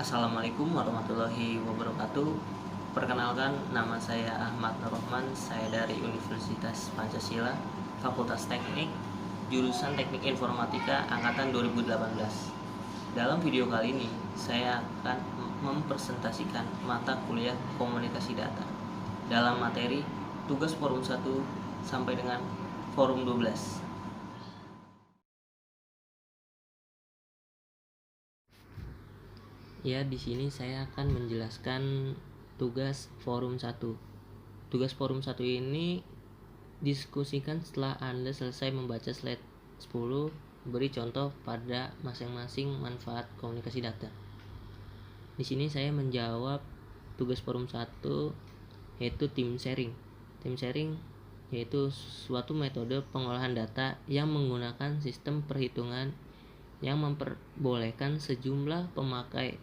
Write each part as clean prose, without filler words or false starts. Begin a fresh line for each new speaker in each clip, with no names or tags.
Assalamualaikum warahmatullahi wabarakatuh. Perkenalkan, nama saya Ahmad Nurrohman. Saya dari Universitas Pancasila, Fakultas Teknik, jurusan Teknik Informatika angkatan 2018. Dalam video kali ini, saya akan mempresentasikan mata kuliah Komunikasi Data dalam materi tugas forum 1 sampai dengan forum 12. Ya, di sini saya akan menjelaskan tugas forum 1. Tugas forum 1 ini diskusikan setelah Anda selesai membaca slide 10, beri contoh pada masing-masing manfaat komunikasi data. Di sini saya menjawab tugas forum 1 yaitu tim sharing. Tim sharing yaitu suatu metode pengolahan data yang menggunakan sistem perhitungan yang memperbolehkan sejumlah pemakai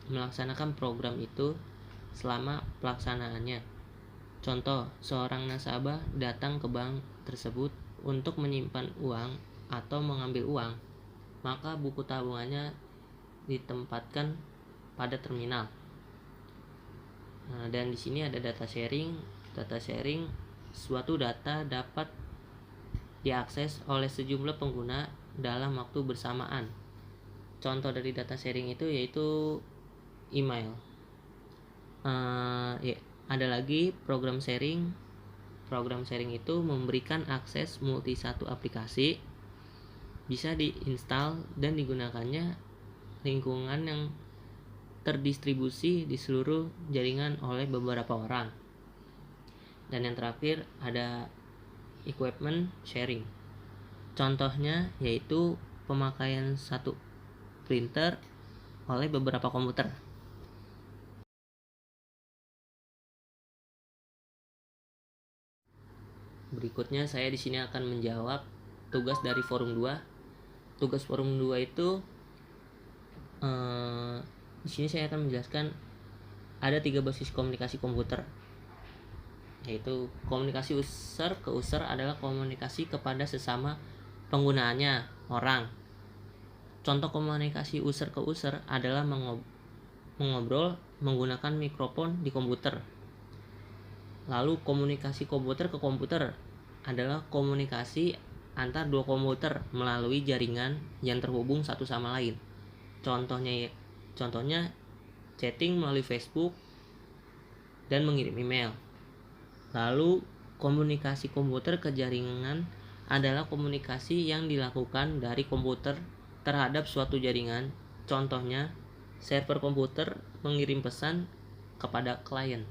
melaksanakan program itu selama pelaksanaannya. Contoh, seorang nasabah datang ke bank tersebut untuk menyimpan uang atau mengambil uang, maka buku tabungannya ditempatkan pada terminal. Dan di sini ada data sharing. Data sharing, suatu data dapat diakses oleh sejumlah pengguna dalam waktu bersamaan. Contoh dari data sharing itu yaitu email. Ada lagi program sharing. Program sharing itu memberikan akses multi satu aplikasi, bisa diinstal dan digunakannya lingkungan yang terdistribusi di seluruh jaringan oleh beberapa orang. Dan yang terakhir ada equipment sharing. Contohnya yaitu pemakaian satu printer oleh beberapa komputer. Berikutnya saya di sini akan menjawab tugas dari forum 2. Tugas forum 2 itu di sini saya akan menjelaskan ada 3 basis komunikasi komputer, yaitu komunikasi user ke user adalah komunikasi kepada sesama penggunaannya, orang. Contoh komunikasi user ke user adalah mengobrol menggunakan mikrofon di komputer. Lalu komunikasi komputer ke komputer adalah komunikasi antar dua komputer melalui jaringan yang terhubung satu sama lain. Contohnya chatting melalui Facebook dan mengirim email. Lalu komunikasi komputer ke jaringan adalah komunikasi yang dilakukan dari komputer terhadap suatu jaringan. Contohnya server komputer mengirim pesan kepada klien.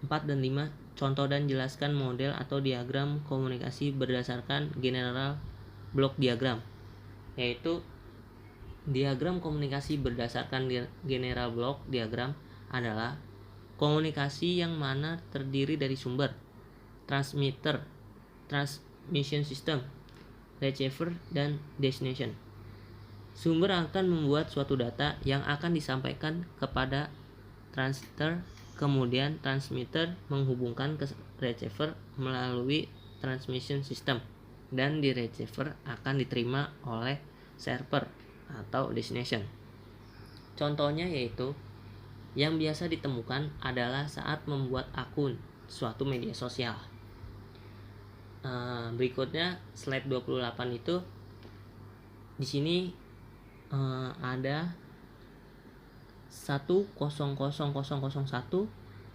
4 dan 5. Contoh dan jelaskan model atau diagram komunikasi berdasarkan general block diagram. Yaitu diagram komunikasi berdasarkan general block diagram adalah komunikasi yang mana terdiri dari sumber, transmitter, transmission system, receiver, dan destination. Sumber akan membuat suatu data yang akan disampaikan kepada transmitter, kemudian transmitter menghubungkan ke receiver melalui transmission system, dan di receiver akan diterima oleh server atau destination. Contohnya yaitu yang biasa ditemukan adalah saat membuat akun suatu media sosial. Berikutnya slide 28 itu di sini ada 1000001 1000011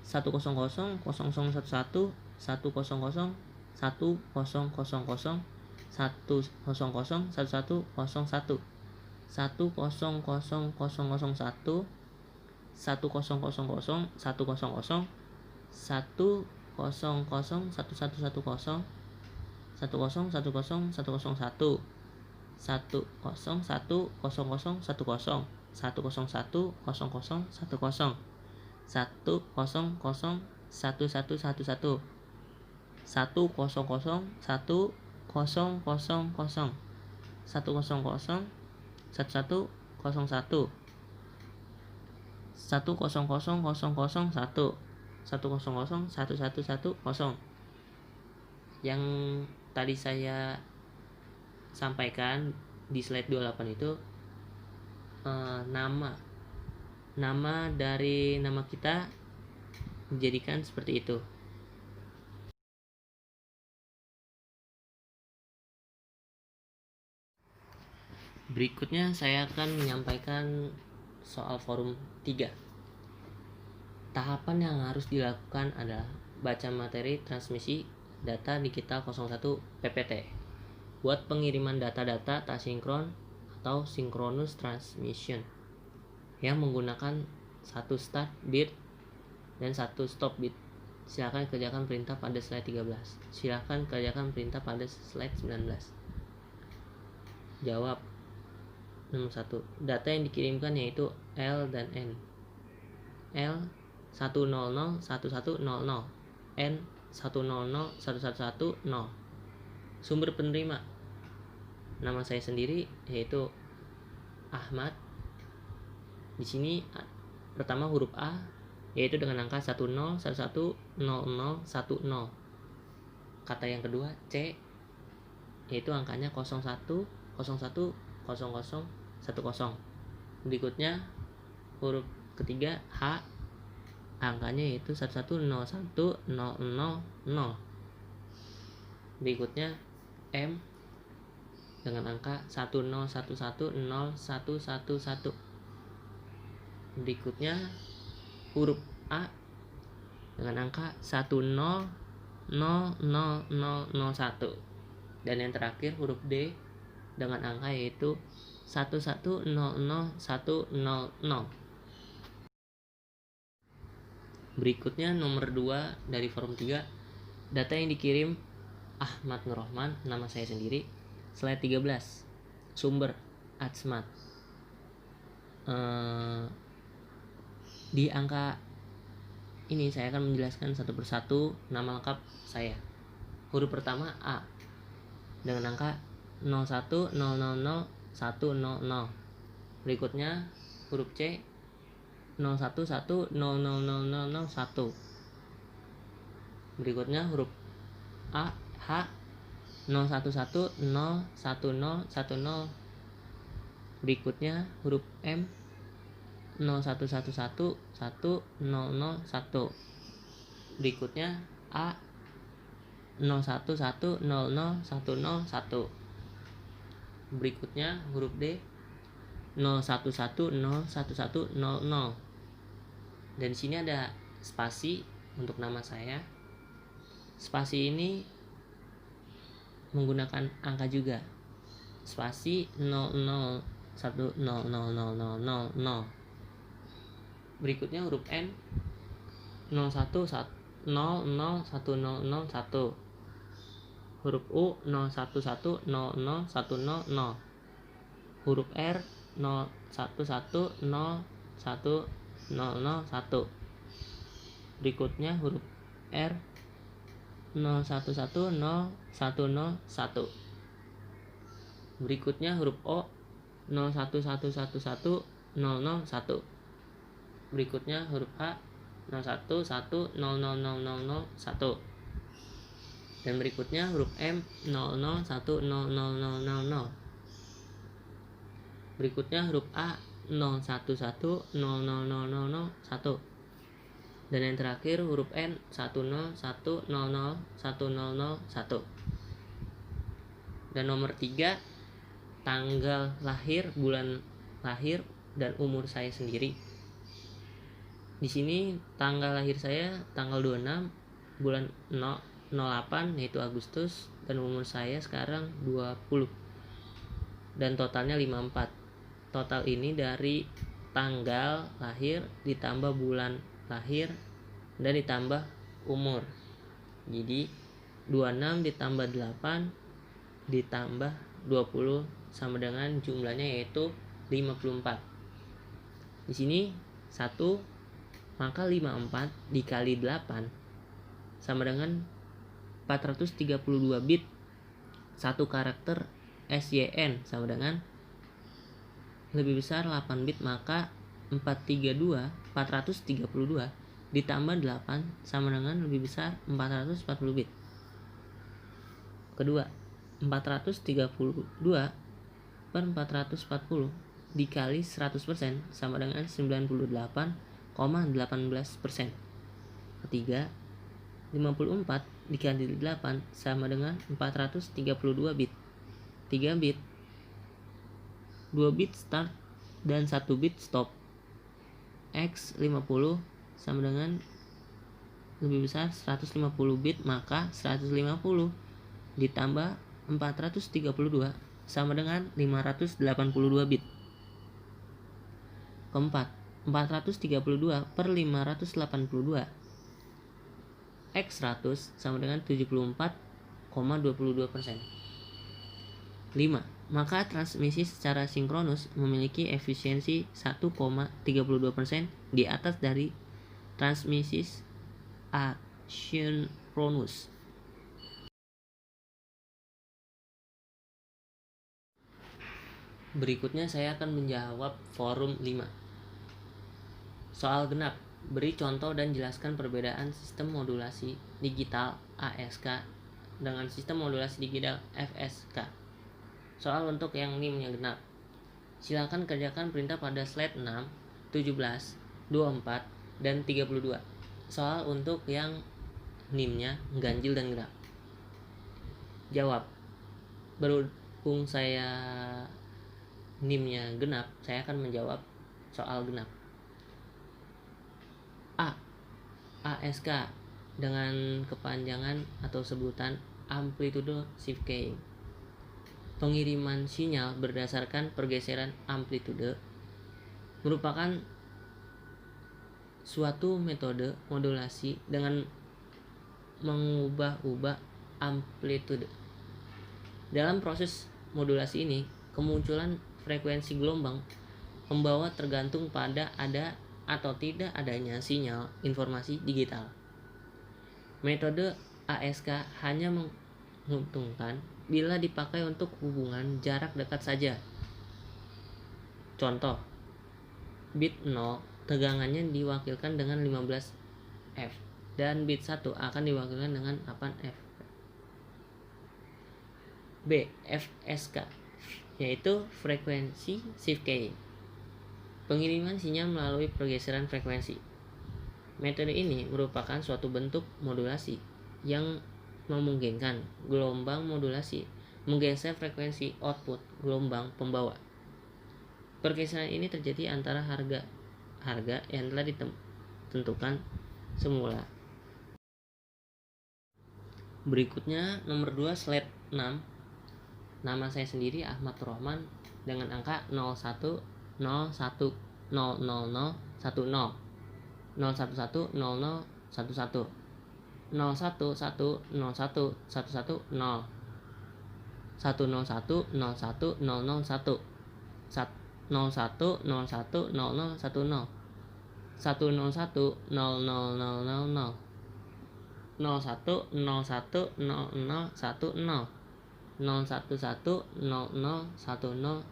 1001001 1001011 1001101 1000001 Yang tadi saya sampaikan di slide 28 itu nama dari nama kita dijadikan seperti itu. Berikutnya saya akan menyampaikan soal forum 3. Tahapan yang harus dilakukan adalah baca materi transmisi data digital 01 PPT. Buat pengiriman data-data tak sinkron atau synchronous transmission yang menggunakan satu start bit dan satu stop bit. Silakan kerjakan perintah pada slide 13. Silakan kerjakan perintah pada slide 19. Jawab. Nomor 1. Data yang dikirimkan yaitu L dan N. L 100 1100, N 100 111 0. Sumber penerima nama saya sendiri yaitu Ahmad. Di sini pertama huruf A yaitu dengan angka 10110010. Kata yang kedua C yaitu angkanya 01010010. Berikutnya huruf ketiga H angkanya yaitu 1101000. Berikutnya M dengan angka 1011011. Berikutnya huruf A dengan angka 1000001. Dan yang terakhir huruf D dengan angka yaitu 1100100. Berikutnya nomor 2 dari forum 3. Data yang dikirim Ahmad Nurrohman, nama saya sendiri. Slide 13. Sumber Atsmat. Di angka ini saya akan menjelaskan satu persatu nama lengkap saya. Huruf pertama A dengan angka 010001000. Berikutnya huruf C 011000001. Berikutnya huruf A H 011011010. Berikutnya huruf M 011111001. Berikutnya A 011001001. Berikutnya huruf D 0110110. Dan di sini ada spasi untuk nama saya. Spasi ini menggunakan angka juga. Spasi 0010000. Berikutnya huruf N 011001001. Huruf U 011001001. Huruf R 0110101. Berikutnya huruf R 0110101. Berikutnya huruf O 011110101. Berikutnya huruf H 011000001. Dan berikutnya huruf M 0010000. Berikutnya huruf A 011000001. Dan yang terakhir huruf N 1010001. Dan nomor 3 tanggal lahir, bulan lahir, dan umur saya sendiri. Di sini tanggal lahir saya tanggal 26 bulan 08 yaitu Agustus, dan umur saya sekarang 20 dan totalnya 54. Total ini dari tanggal lahir ditambah bulan lahir dan ditambah umur. Jadi 26 ditambah 8 ditambah 20 sama dengan jumlahnya yaitu 54. Di sini 1 maka 54 dikali 8 sama dengan 432 bit. 1 karakter SYN sama dengan lebih besar 8 bit, maka 432 ditambah 8 sama dengan lebih besar 440 bit. Kedua, 432 per 440 dikali 100% sama dengan 98,18%. Ketiga, 54 dikali 8 sama dengan 432 bit. 3 bit, 2 bit start dan 1 bit stop. X 50 sama dengan lebih besar 150 bit, maka 150 ditambah 432 sama dengan 582 bit. Keempat, 432 per 582 X 100 sama dengan 74,22%. 5. Maka transmisi secara sinkronus memiliki efisiensi 1,32% di atas dari transmisi asinkronus. Berikutnya saya akan menjawab forum 5. Soal genap. Beri contoh dan jelaskan perbedaan sistem modulasi digital ASK dengan sistem modulasi digital FSK. Soal untuk yang NIM-nya genap. Silakan kerjakan perintah pada slide 6, 17, 24, dan 32. Soal untuk yang NIM-nya ganjil dan genap. Jawab. Berhubung saya NIM-nya genap, saya akan menjawab soal genap. A. ASK dengan kepanjangan atau sebutan amplitude shift keying. Pengiriman sinyal berdasarkan pergeseran amplitude merupakan suatu metode modulasi dengan mengubah-ubah amplitude. Dalam proses modulasi ini, kemunculan frekuensi gelombang membawa tergantung pada ada atau tidak adanya sinyal informasi digital. Metode ASK hanya menguntungkan bila dipakai untuk hubungan jarak dekat saja. Contoh, bit 0 tegangannya diwakilkan dengan 15 F dan bit 1 akan diwakilkan dengan 8 F. B. FSK, yaitu frekuensi shift keying. Pengiriman sinyal melalui pergeseran frekuensi. Metode ini merupakan suatu bentuk modulasi yang memungkinkan gelombang modulasi menggeser frekuensi output gelombang pembawa. Pergeseran ini terjadi antara harga yang telah ditentukan semula. Berikutnya nomor 2 slide 6. Nama saya sendiri Ahmad Rohman dengan angka 0101 000 10 011 00 11 01 01 01 11 0 101 01 001 01 01 01 0010 101 0000 01 01 0010 011 0010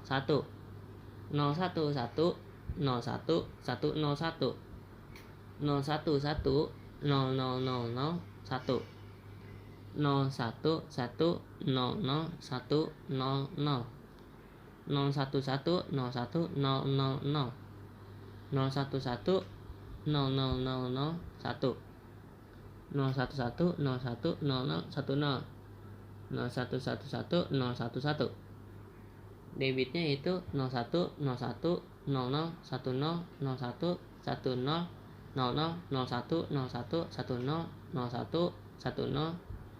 1 011 01 101 101 011 0001 011 0010 011 01 000 011 0001 011 01 0010 0111 011. Debitnya itu 01 01 00 10 01 10 00 01 01 10 01 10 01 10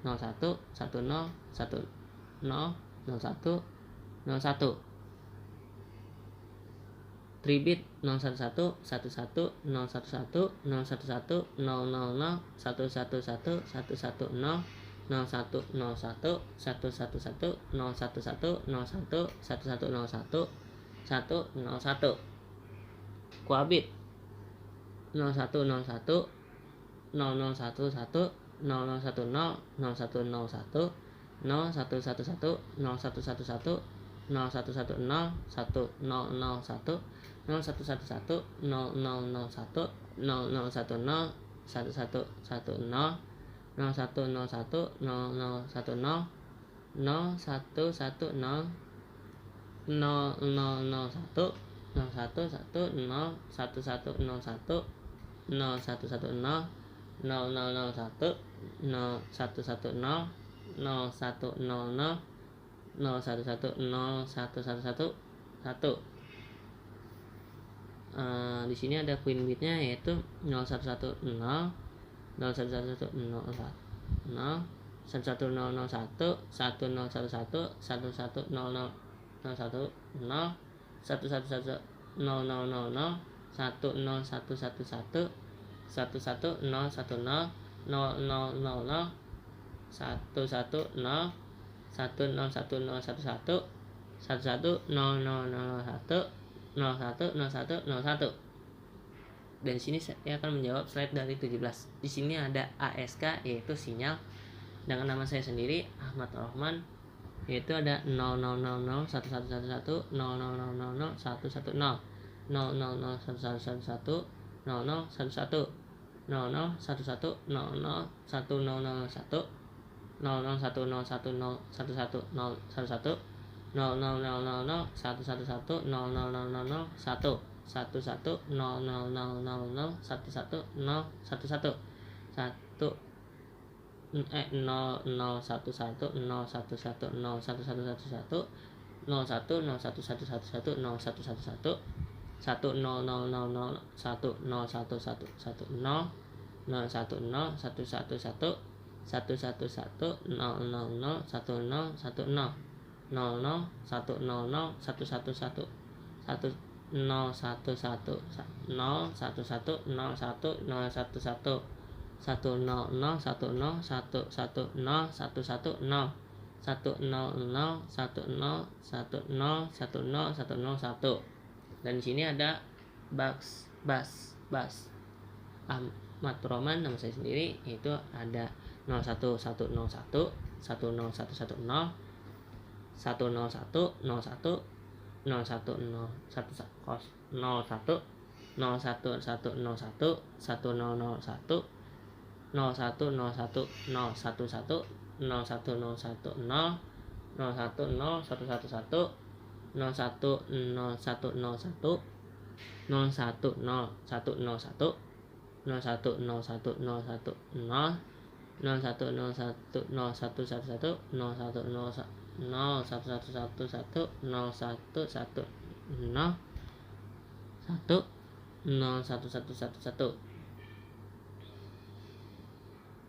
01 10 01 Tribit 011 11 011 011 000 111 110 110 0101 111 011 01 1101 101 Kuabit 0101 0011 0010 0101 0111 0111 0110 1001 0111 0001 0010 1110 0101 0010 0110 0001 Di sini ada queen bitnya yaitu 0110 0111 0 11001 1011 1100 0 111 0000 10111 11010 0000 110 11011 110001 0101 dan sini saya akan menjawab slide dari 17. Di sini ada ASK yaitu sinyal dengan nama saya sendiri Ahmad Rohman, yaitu ada 0000 1111 0000 110 000111 0011 0011 001001 1001 001010 1100 0000 111 0000 1 11 0000 11 110 1 0011 0111 0111 01 0111 0111 1000 10111 10 010 111 111 000 1010 00 100 111 1 0 1 1 0 1 1 0 1 0 1 1 1 0 0 1 0 1 1 0 1 1 0 1 0 0 1 0 1 0 1 0 1 0 1. Dan di sini ada bass Ahmad Roman nama saya sendiri, yaitu ada 01101 10110 101 01 01 01 01 01 01 1001 0101 011 0101 0 01 111 01 0101 01 101 01 01 01 0 01 01 01 01 01 0 1111 01 0 1 0111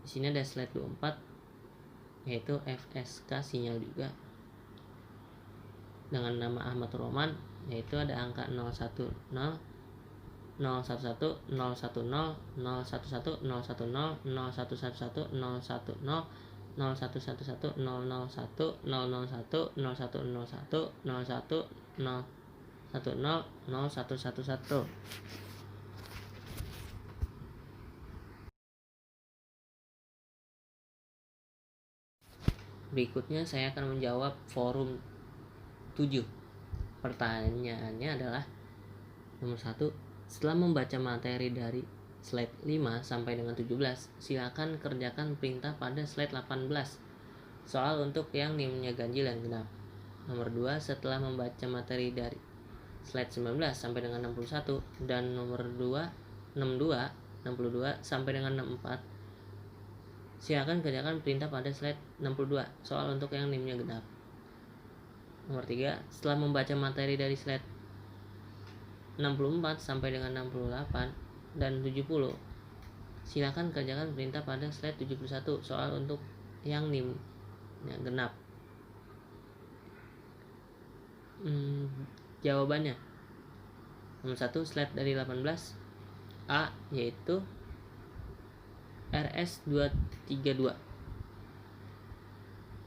Di sini ada slide 24 yaitu FSK sinyal juga dengan nama Ahmad Roman, yaitu ada angka 010 011 010 011 010 011 010 011 010 0111 001 001 001 0101 0111. Berikutnya saya akan menjawab forum 7. Pertanyaannya adalah nomor 1. Setelah membaca materi dari slide 5 sampai dengan 17, silakan kerjakan perintah pada slide 18. Soal untuk yang NIM-nya ganjil dan genap. Nomor 2. Setelah membaca materi dari slide 19 sampai dengan 61 dan nomor 2 62 sampai dengan 64, silakan kerjakan perintah pada slide 62. Soal untuk yang NIM-nya genap. Nomor 3. Setelah membaca materi dari slide 64 sampai dengan 68 dan 70, silakan kerjakan perintah pada slide 71. Soal untuk yang NIM-nya genap. Jawabannya nomor 1 slide dari 18 A, yaitu RS232.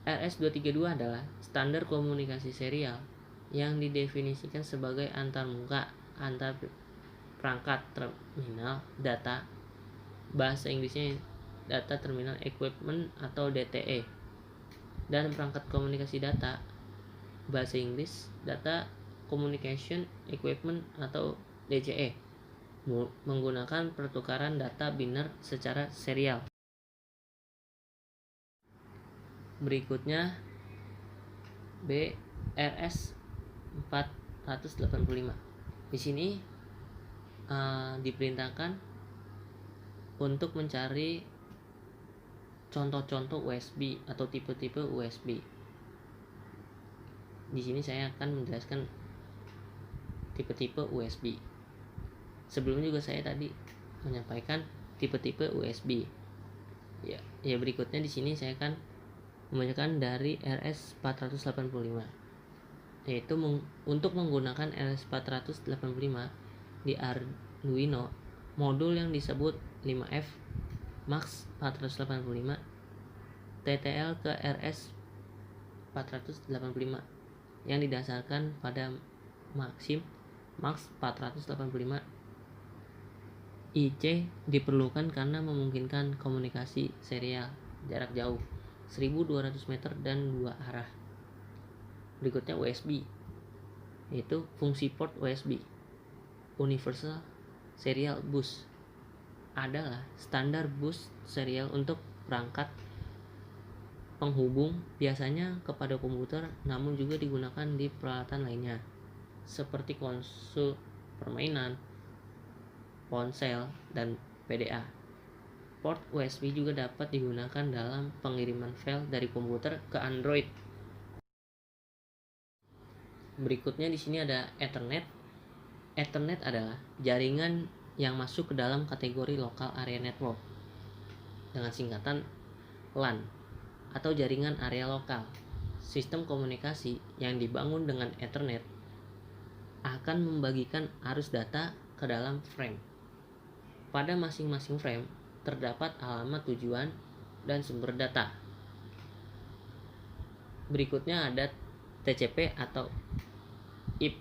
RS232 adalah standar komunikasi serial yang didefinisikan sebagai antarmuka antar perangkat terminal data, bahasa Inggrisnya Data Terminal Equipment atau DTE, dan perangkat komunikasi data, bahasa Inggris Data Communication Equipment atau DCE, menggunakan pertukaran data biner secara serial. Berikutnya B, RS 485. Di sini diperintahkan untuk mencari contoh-contoh USB atau tipe-tipe USB. Di sini saya akan menjelaskan tipe-tipe USB. Sebelumnya juga saya tadi menyampaikan tipe-tipe USB. Ya berikutnya di sini saya akan membacakan dari RS485, yaitu untuk menggunakan RS485 di Arduino, modul yang disebut 5F Max 485 TTL ke RS 485 yang didasarkan pada Maxim Max 485 IC diperlukan karena memungkinkan komunikasi serial jarak jauh 1200 meter dan 2 arah. Berikutnya USB, yaitu fungsi port USB. Universal Serial Bus adalah standar bus serial untuk perangkat penghubung, biasanya kepada komputer, namun juga digunakan di peralatan lainnya seperti konsol permainan, ponsel, dan PDA. Port USB juga dapat digunakan dalam pengiriman file dari komputer ke Android. Berikutnya di sini ada Ethernet. Ethernet adalah jaringan yang masuk ke dalam kategori Local Area Network dengan singkatan LAN atau jaringan area lokal. Sistem komunikasi yang dibangun dengan Ethernet akan membagikan arus data ke dalam frame. Pada masing-masing frame terdapat alamat tujuan dan sumber data. Berikutnya ada TCP atau IP,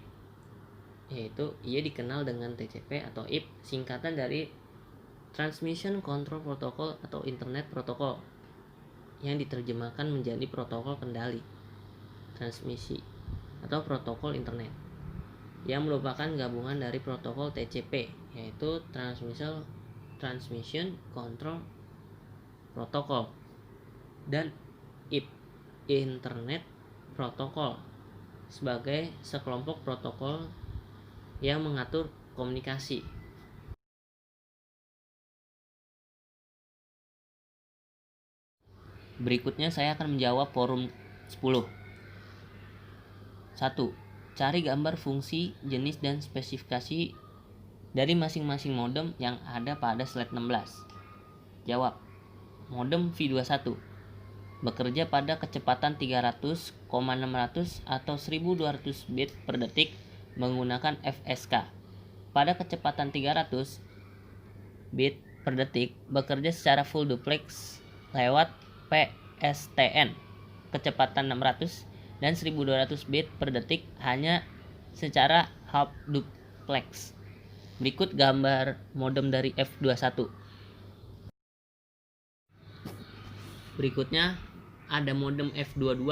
yaitu ia dikenal dengan TCP atau IP, singkatan dari Transmission Control Protocol atau Internet Protocol, yang diterjemahkan menjadi protokol kendali transmisi atau protokol internet, yang merupakan gabungan dari protokol TCP, yaitu Transmission Control Protocol, dan IP, Internet Protocol, sebagai sekelompok protokol yang mengatur komunikasi. Berikutnya saya akan menjawab forum 10. 1. Cari gambar fungsi, jenis, dan spesifikasi dari masing-masing modem yang ada pada slide 16. Jawab. Modem V21 bekerja pada kecepatan 300,600 atau 1200 bit per detik menggunakan FSK. Pada kecepatan 300 bit per detik bekerja secara full duplex lewat PSTN. Kecepatan 600 dan 1200 bit per detik hanya secara half duplex. Berikut gambar modem dari F21. Berikutnya ada modem F22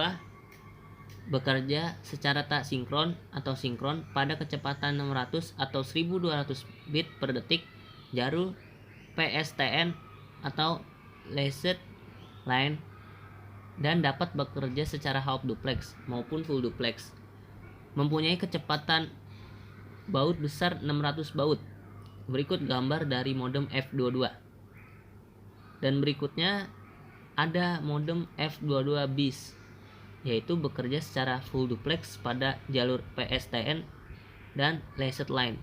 bekerja secara tak sinkron atau sinkron pada kecepatan 600 atau 1200 bit per detik jalur PSTN atau Lasted Line, dan dapat bekerja secara half duplex maupun full duplex. Mempunyai kecepatan baud besar 600 baud. Berikut gambar dari modem F22. Dan berikutnya ada modem F22 bis, yaitu bekerja secara full duplex pada jalur PSTN dan Lasted Line.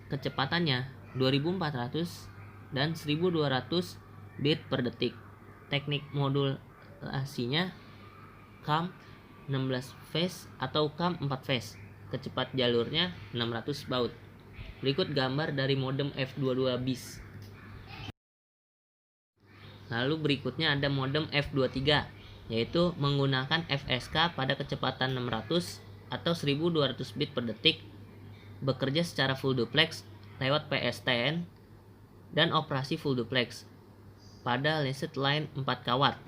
Kecepatannya 2400 dan 1200 bit per detik. Teknik modulasinya CAM 16 phase atau CAM 4 phase. Kecepat jalurnya 600 baud. Berikut gambar dari modem F22 bis. Lalu berikutnya ada modem F23, yaitu menggunakan FSK pada kecepatan 600 atau 1200 bit per detik, bekerja secara full duplex lewat PSTN dan operasi full duplex pada Lasted Line 4 kawat.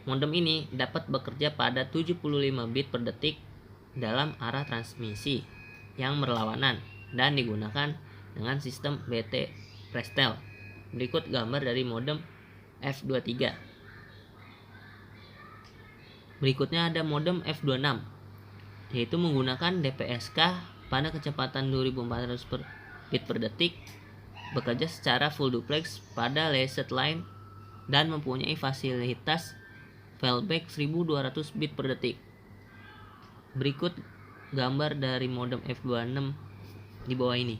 Modem ini dapat bekerja pada 75 bit per detik dalam arah transmisi yang berlawanan dan digunakan dengan sistem BT Prestel. Berikut gambar dari modem F23. Berikutnya ada modem F26, yaitu menggunakan DPSK pada kecepatan 2400 bit per detik, bekerja secara full duplex pada latest line dan mempunyai fasilitas fallback 1200 bit per detik. Berikut gambar dari modem F26 di bawah ini.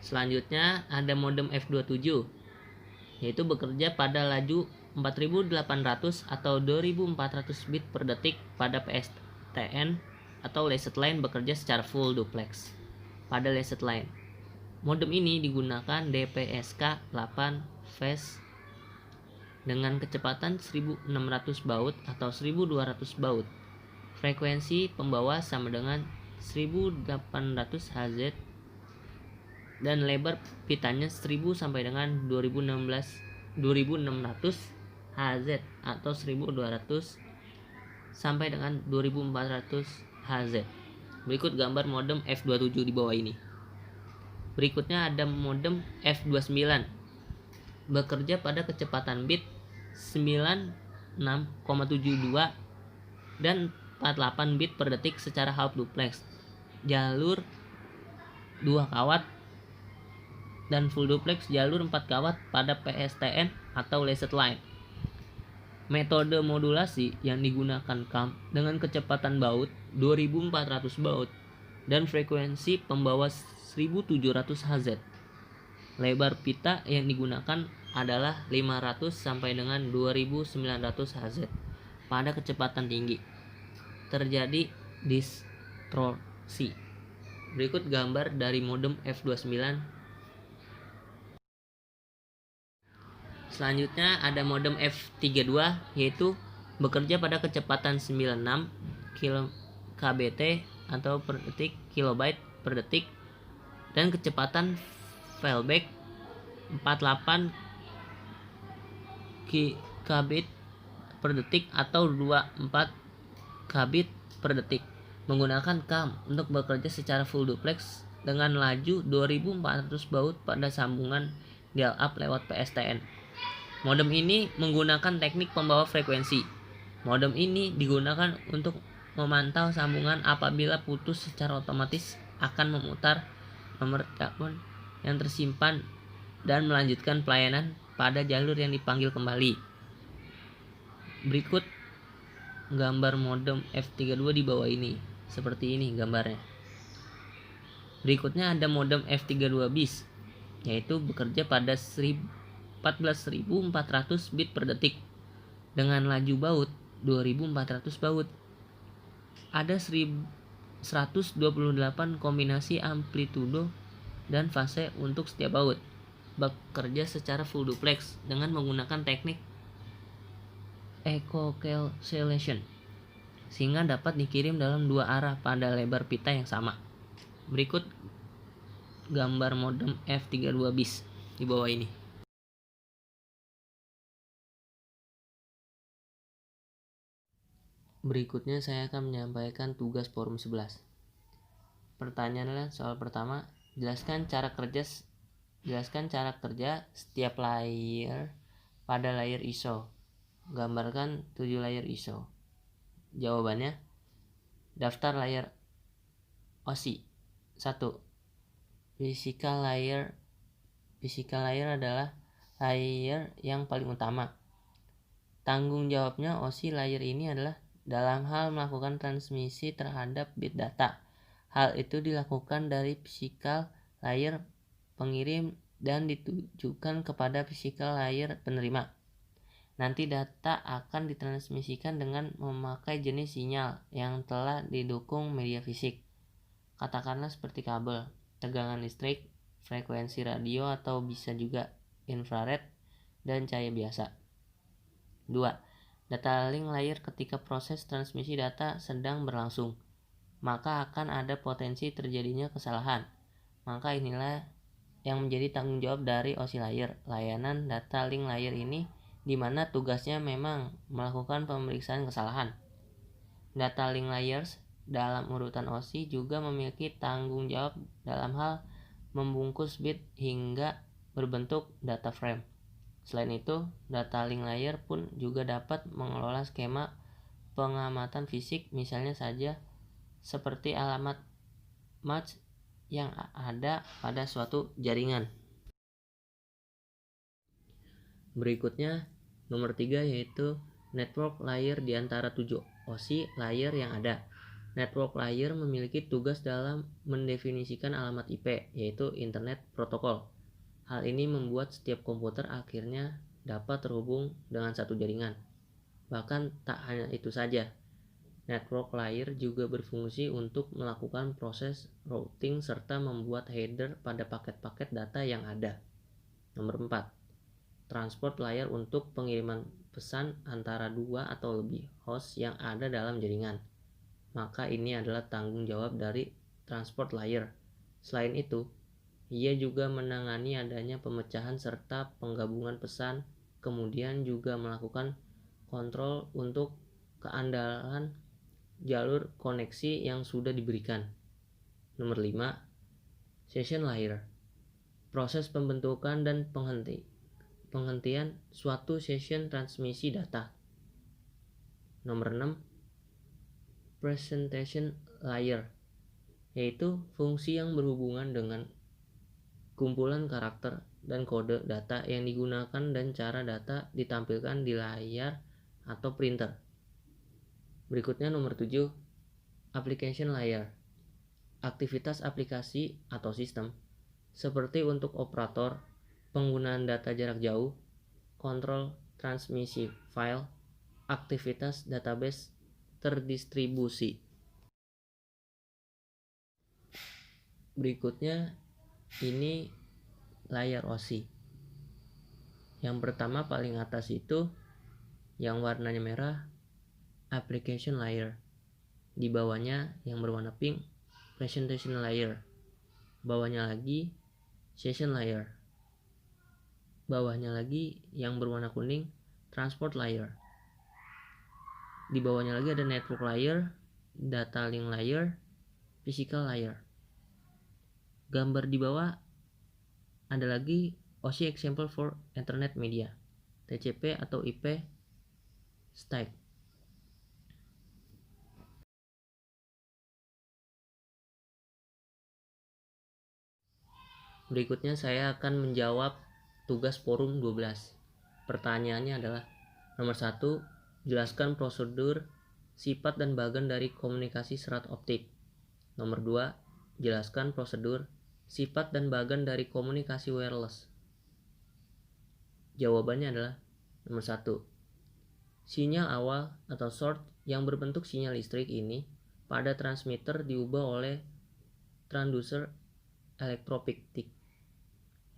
Selanjutnya ada modem F27, yaitu bekerja pada laju 4800 atau 2400 bit per detik pada PSTN atau latest line, bekerja secara full duplex pada latest line. Modem ini digunakan DPSK 8 phase dengan kecepatan 1600 baud atau 1200 baud. Frekuensi pembawa sama dengan 1800 Hz dan lebar pitanya 1000 sampai dengan 2600 Hz atau 1200 sampai dengan 2400 Hz. Berikut gambar modem F27 di bawah ini. Berikutnya ada modem F29, bekerja pada kecepatan bit 96,72 dan 48 bit per detik secara half duplex, jalur 2 kawat dan full duplex jalur 4 kawat pada PSTN atau latest line. Metode modulasi yang digunakan CAM dengan kecepatan baud 2400 baud dan frekuensi pembawa 1700 Hz. Lebar pita yang digunakan adalah 500 sampai dengan 2900 Hz. Pada kecepatan tinggi terjadi distorsi. Berikut gambar dari modem F29. Selanjutnya ada modem F32, yaitu bekerja pada kecepatan 96 kbit atau per detik, kilobyte per detik, dan kecepatan fallback 48 kbit per detik atau 24 kbit per detik. Menggunakan CAM untuk bekerja secara full duplex dengan laju 2400 baud pada sambungan dial-up lewat PSTN. Modem ini menggunakan teknik pembawa frekuensi. Modem ini digunakan untuk memantau sambungan. Apabila putus, secara otomatis akan memutar nomor telepon yang tersimpan dan melanjutkan pelayanan pada jalur yang dipanggil kembali. Berikut gambar modem F32 di bawah ini. Seperti ini gambarnya. Berikutnya ada modem F32 bis, yaitu bekerja pada 14.400 bit per detik dengan laju baud 2400 baud. Ada 128 kombinasi amplitudo dan fase untuk setiap baud. Bekerja secara full duplex dengan menggunakan teknik echo-cancellation, sehingga dapat dikirim dalam dua arah pada lebar pita yang sama. Berikut gambar modem F32 bis di bawah ini. Berikutnya saya akan menyampaikan tugas forum 11. Pertanyaannya soal pertama, jelaskan cara kerja setiap layer pada layer ISO. Gambarkan 7 layer ISO. Jawabannya, daftar layer OSI. 1. Physical layer. Physical layer adalah layer yang paling utama. Tanggung jawabnya OSI layer ini adalah dalam hal melakukan transmisi terhadap bit data. Hal itu dilakukan dari physical layer pengirim dan ditujukan kepada physical layer penerima. Nanti data akan ditransmisikan dengan memakai jenis sinyal yang telah didukung media fisik. Katakanlah seperti kabel, tegangan listrik, frekuensi radio atau bisa juga infrared dan cahaya biasa. 2. Data link layer. Ketika proses transmisi data sedang berlangsung, maka akan ada potensi terjadinya kesalahan. Maka inilah yang menjadi tanggung jawab dari OSI layer, layanan data link layer ini, di mana tugasnya memang melakukan pemeriksaan kesalahan. Data link layers dalam urutan OSI juga memiliki tanggung jawab dalam hal membungkus bit hingga berbentuk data frame. Selain itu, data link layer pun juga dapat mengelola skema pengamatan fisik, misalnya saja seperti alamat MAC yang ada pada suatu jaringan. Berikutnya nomor 3 yaitu network layer di antara 7 OSI layer yang ada. Network layer memiliki tugas dalam mendefinisikan alamat IP, yaitu Internet Protocol. Hal ini membuat setiap komputer akhirnya dapat terhubung dengan satu jaringan. Bahkan tak hanya itu saja, network layer juga berfungsi untuk melakukan proses routing serta membuat header pada paket-paket data yang ada. Nomor 4. Transport layer untuk pengiriman pesan antara 2 atau lebih host yang ada dalam jaringan. Maka ini adalah tanggung jawab dari transport layer. Selain itu, ia juga menangani adanya pemecahan serta penggabungan pesan, kemudian juga melakukan kontrol untuk keandalan jalur koneksi yang sudah diberikan. Nomor 5. Session layer. Proses pembentukan dan penghentian suatu session transmisi data. Nomor 6. Presentation layer, yaitu fungsi yang berhubungan dengan kumpulan karakter dan kode data yang digunakan dan cara data ditampilkan di layar atau printer. Berikutnya nomor 7, application layer. Aktivitas aplikasi atau sistem seperti untuk operator, penggunaan data jarak jauh, kontrol transmisi file, aktivitas database terdistribusi. Berikutnya ini layar OSI. Yang pertama paling atas itu yang warnanya merah, application layer. Di bawahnya yang berwarna pink, presentation layer. Bawahnya lagi session layer. Bawahnya lagi yang berwarna kuning, transport layer. Di bawahnya lagi ada network layer, data link layer, physical layer. Gambar di bawah ada lagi OSI example for Ethernet media, TCP atau IP stack. Berikutnya saya akan menjawab tugas forum 12. Pertanyaannya adalah nomor 1, jelaskan prosedur, sifat dan bagian dari komunikasi serat optik. Nomor 2, jelaskan prosedur, sifat dan bagian dari komunikasi wireless. Jawabannya adalah nomor 1. Sinyal awal atau source yang berbentuk sinyal listrik ini pada transmitter diubah oleh transducer elektropiktik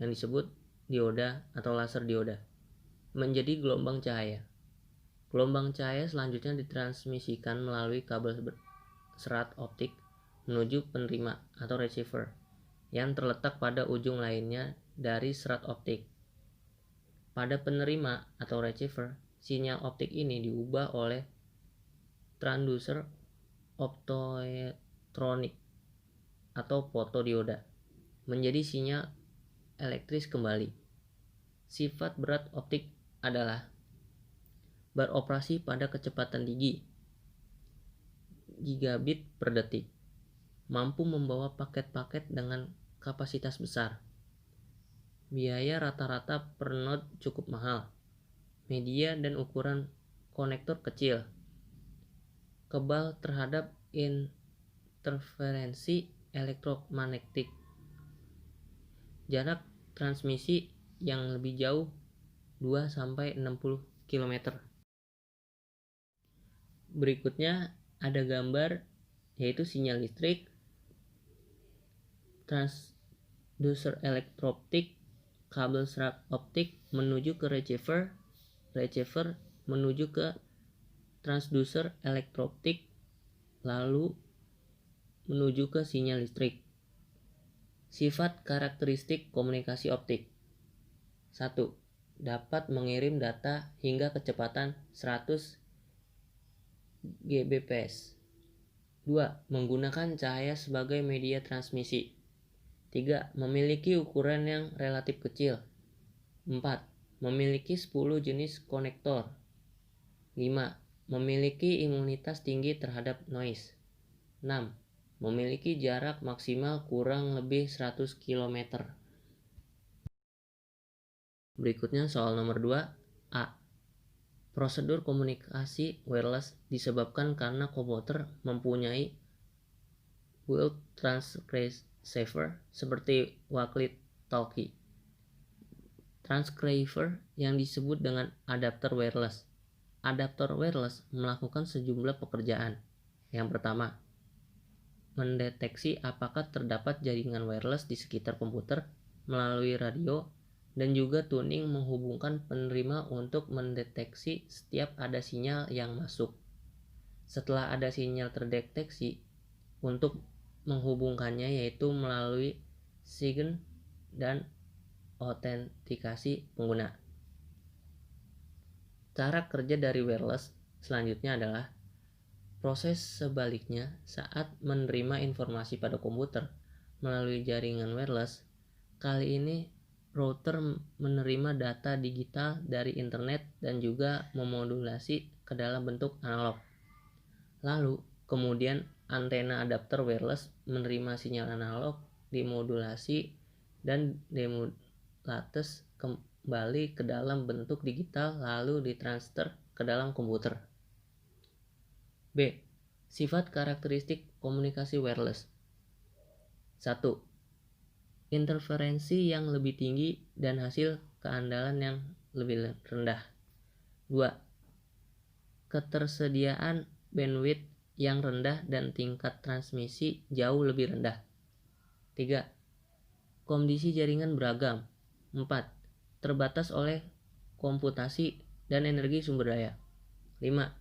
yang disebut dioda atau laser dioda menjadi gelombang cahaya. Gelombang cahaya selanjutnya ditransmisikan melalui kabel serat optik menuju penerima atau receiver yang terletak pada ujung lainnya dari serat optik. Pada penerima atau receiver, sinyal optik ini diubah oleh transducer optoelektronik atau fotodioda menjadi sinyal elektris kembali. Sifat berat optik adalah beroperasi pada kecepatan tinggi, gigabit per detik, mampu membawa paket-paket dengan kapasitas besar. Biaya rata-rata per node cukup mahal. Media dan ukuran konektor kecil. Kebal terhadap interferensi elektromagnetik. Jarak transmisi yang lebih jauh 2-60 km. Berikutnya ada gambar yaitu sinyal listrik, transducer elektro-optik, kabel serat optik menuju ke receiver menuju ke transducer elektro-optik, lalu menuju ke sinyal listrik. Sifat karakteristik komunikasi optik. 1. Dapat mengirim data hingga kecepatan 100 Gbps. 2. Menggunakan cahaya sebagai media transmisi. 3. Memiliki ukuran yang relatif kecil. 4. Memiliki 10 jenis konektor. 5. Memiliki imunitas tinggi terhadap noise. 6. memiliki jarak maksimal kurang lebih 100 km. Berikutnya soal nomor 2. A. Prosedur komunikasi wireless disebabkan karena komputer mempunyai built-in transceiver seperti walkie-talkie. Transceiver yang disebut dengan adapter wireless. Adapter wireless melakukan sejumlah pekerjaan. Yang pertama, mendeteksi apakah terdapat jaringan wireless di sekitar komputer melalui radio, dan juga tuning menghubungkan penerima untuk mendeteksi setiap ada sinyal yang masuk. Setelah ada sinyal terdeteksi, untuk menghubungkannya yaitu melalui SIGINT dan autentikasi pengguna. Cara kerja dari wireless selanjutnya adalah proses sebaliknya. Saat menerima informasi pada komputer melalui jaringan wireless, kali ini router menerima data digital dari internet dan juga memodulasi ke dalam bentuk analog. Lalu kemudian antena adapter wireless menerima sinyal analog, dimodulasi dan demodulates kembali ke dalam bentuk digital lalu ditransfer ke dalam komputer. B. Sifat karakteristik komunikasi wireless. 1. Interferensi yang lebih tinggi dan hasil keandalan yang lebih rendah. 2. Ketersediaan bandwidth yang rendah dan tingkat transmisi jauh lebih rendah. 3. Kondisi jaringan beragam. 4. Terbatas oleh komputasi dan energi sumber daya. 5.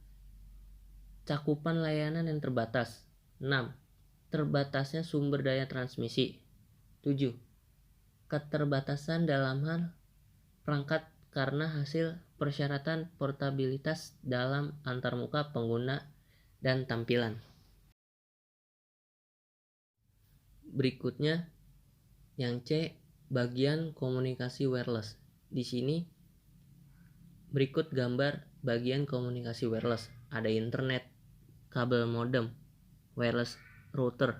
Cakupan layanan yang terbatas. 6. Terbatasnya sumber daya transmisi. 7. Keterbatasan dalam hal perangkat karena hasil persyaratan portabilitas dalam antarmuka pengguna dan tampilan. Berikutnya yang C, bagian komunikasi wireless. Di sini berikut gambar bagian komunikasi wireless. Ada internet, kabel modem, wireless router,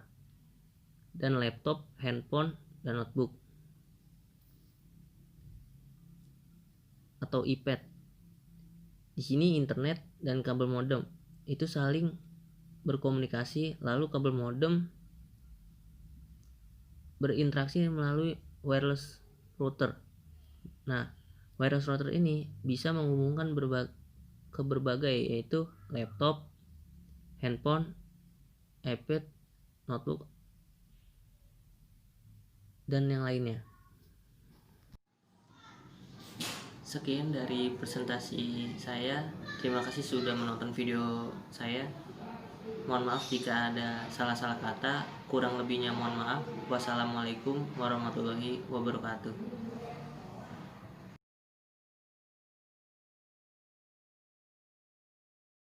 dan laptop, handphone, dan notebook atau iPad. Di sini internet dan kabel modem itu saling berkomunikasi, lalu kabel modem berinteraksi melalui wireless router. Nah, wireless router ini bisa menghubungkan ke berbagai, yaitu laptop, handphone, iPad, notebook, dan yang lainnya. Sekian dari presentasi saya. Terima kasih sudah menonton video saya. Mohon maaf jika ada salah-salah kata. Kurang lebihnya mohon maaf. Wassalamualaikum warahmatullahi wabarakatuh.